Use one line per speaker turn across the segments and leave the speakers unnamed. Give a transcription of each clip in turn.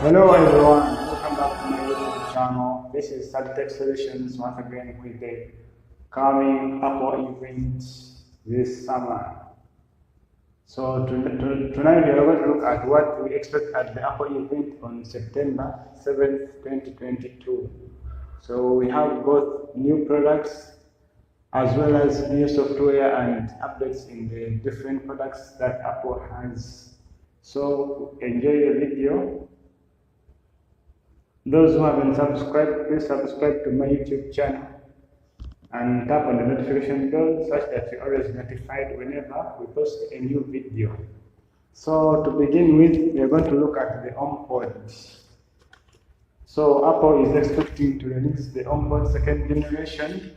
Hello everyone, welcome back to my YouTube channel. This is Tech Solutions once again with the coming Apple event this summer. So tonight we are going to look at what we expect at the Apple event on September 7th, 2022. So we have both new products as well as new software and updates in the different products that Apple has. So enjoy the video. Those who haven't subscribed, please subscribe to my YouTube channel and tap on the notification bell such that you're always notified whenever we post a new video. So to begin with, we are going to look at the HomePod. So Apple is expecting to release the HomePod second generation.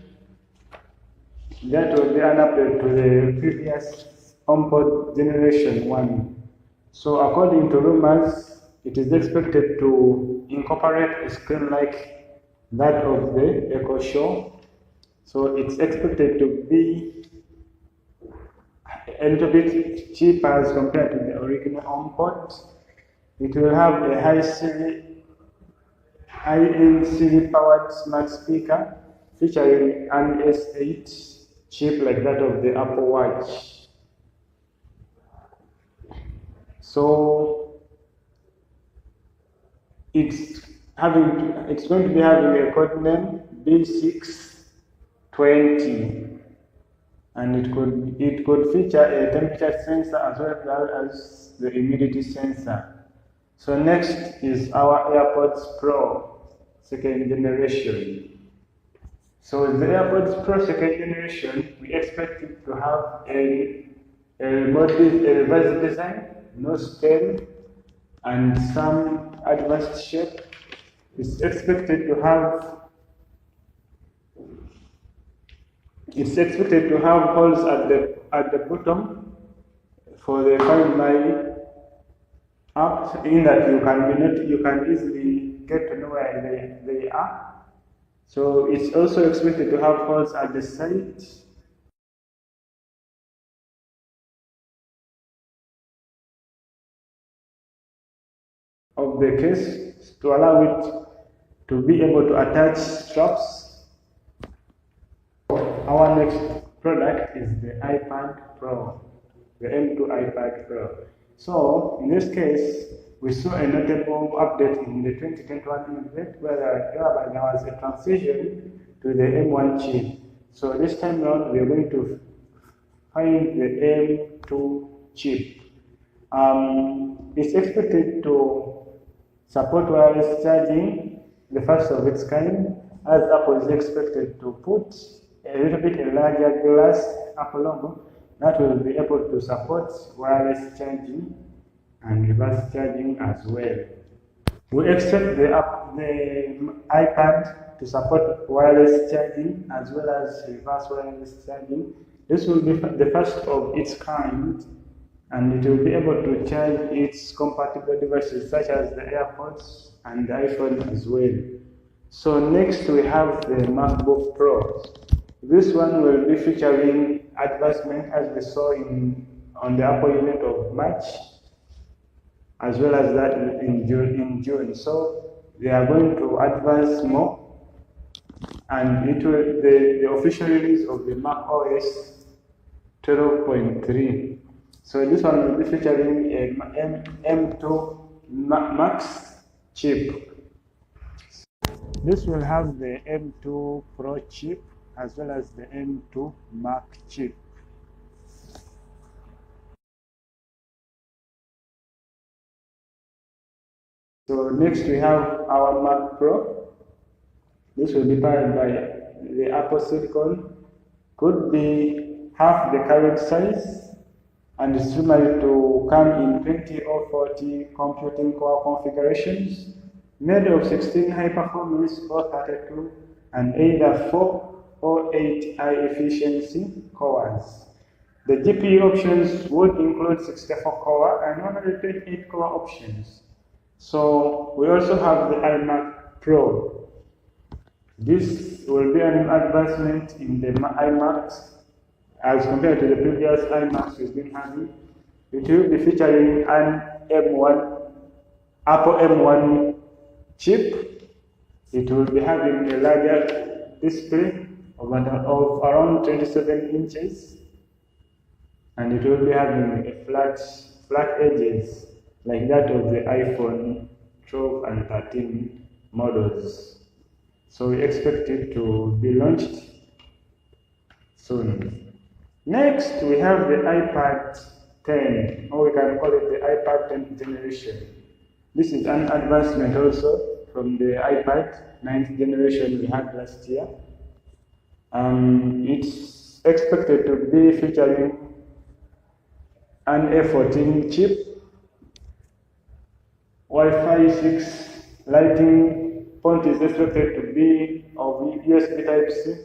That will be an update to the previous HomePod generation 1. So according to rumors, it is expected to incorporate a screen like that of the Echo Show. So it's expected to be a little bit cheaper as compared to the original HomePod. It will have a high-end Siri-powered smart speaker featuring an S8 chip like that of the Apple Watch. So it's going to be having a code name B620, and it could feature a temperature sensor as well as the humidity sensor. So next is our AirPods Pro second generation. So the AirPods Pro second generation, we expect it to have a revised design, no stem, and some advanced shape. It's expected to have holes at the bottom for the Find My app, in that you can easily get to know where they are. So it's also expected to have holes at the side. Of the case to allow it to be able to attach straps. Our next product is the iPad Pro, the M2 iPad Pro. So in this case, we saw a notable update in the 2021 event whereby there was a transition to the M1 chip. So this time around, we are going to find the M2 chip. It's expected to support wireless charging, the first of its kind, as Apple is expected to put a little bit larger glass Apple logo that will be able to support wireless charging and reverse charging as well. We expect the iPad to support wireless charging as well as reverse wireless charging. This will be the first of its kind, and it will be able to charge its compatible devices such as the AirPods and the iPhone as well. So next we have the MacBook Pro. This one will be featuring advancement as we saw on the Apple event of March, as well as that in June. So they are going to advance more, and the official release of the Mac OS 12.3. So this one will be featuring a M2 Max chip. This will have the M2 Pro chip as well as the M2 Mac chip. So next we have our Mac Pro. This will be powered by the Apple Silicon. Could be half the current size, and is rumored to come in 20 or 40 computing core configurations, made of 16 high-performance or 32 and either 4 or 8 high-efficiency cores. The GPU options would include 64-core and 128-core options. So we also have the iMac Pro. This will be an advancement in the iMacs as compared to the previous iMacs we've been having. It will be featuring an M1 Apple M1 chip. It will be having a larger display of around 27 inches, and it will be having a flat edges like that of the iPhone 12 and 13 models. So we expect it to be launched soon. Next, we have the iPad 10, or we can call it the iPad 10th generation. This is an advancement also from the iPad 9th generation we had last year. It's expected to be featuring an A14 chip, Wi-Fi 6 lighting port is expected to be of USB Type-C,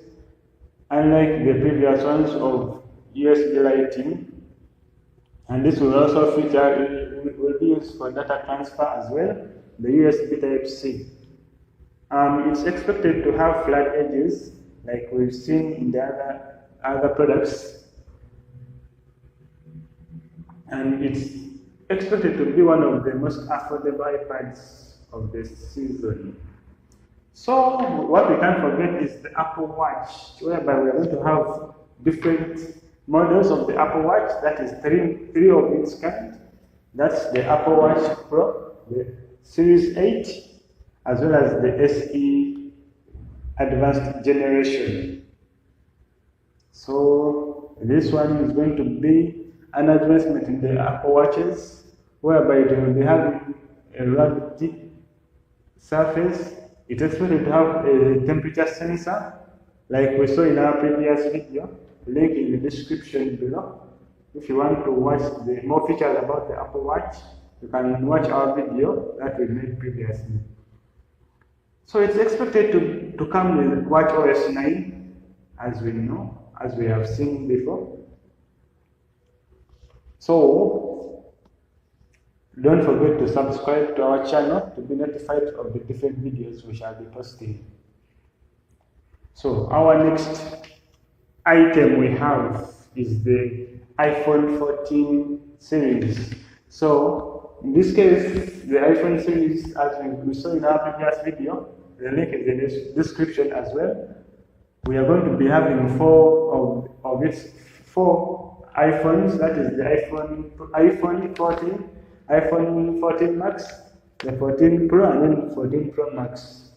unlike the previous ones of USB lighting. And this will also feature, will be used for data transfer as well, the USB Type-C. It's expected to have flat edges, like we've seen in the other products. And it's expected to be one of the most affordable iPads of the season. So what we can't forget is the Apple Watch, whereby we're going to have different models of the Apple Watch. That is three of its kind. That's the Apple Watch Pro, the Series 8, as well as the SE Advanced Generation. So this one is going to be an advancement in the Apple Watches, whereby it will be having a rugged surface. It's expected to have a temperature sensor, like we saw in our previous video. Link in the description below. If you want to watch the more features about the Apple Watch, you can watch our video that we made previously. So it's expected to come with watchOS 9, as we know, as we have seen before. So don't forget to subscribe to our channel to be notified of the different videos we shall be posting. So our next item we have is the iPhone 14 series. So in this case, the iPhone series, as we saw in our previous video, the link is in the description as well. We are going to be having four iPhones. That is the iPhone 14, iPhone 14 Max, the 14 Pro, and then 14 Pro Max.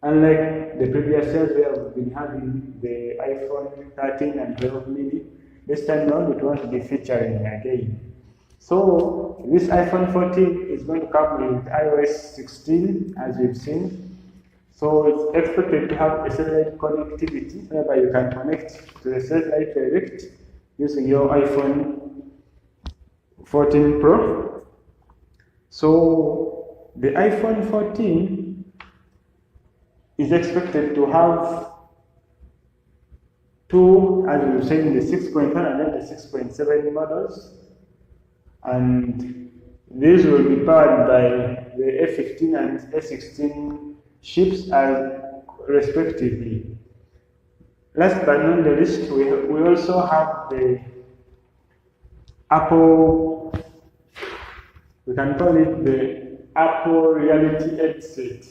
Unlike the previous years where we've been having the iPhone 13 and 12 mini, this time around it won't be featuring again. So this iPhone 14 is going to come with iOS 16, as we've seen. So it's expected to have a satellite connectivity, whereby you can connect to the satellite direct using your iPhone 14 Pro. So the iPhone 14 is expected to have two, as we said, in the 6.1 and then the 6.7 models, and these will be powered by the A15 and A16 chips respectively. Last but not the least, we also have the Apple, we can call it the Apple Reality Headset,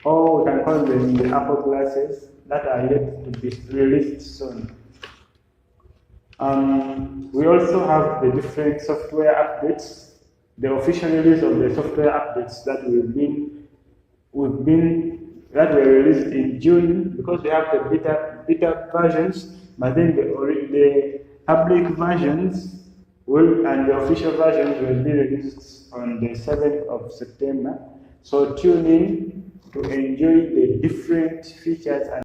or we can call them the Apple Glasses, that are yet to be released soon. We also have the different software updates, the official release of the software updates that that were released in June, because we have the beta versions, but then the public versions and the official versions will be released on the 7th of September. So tune in to enjoy the different features and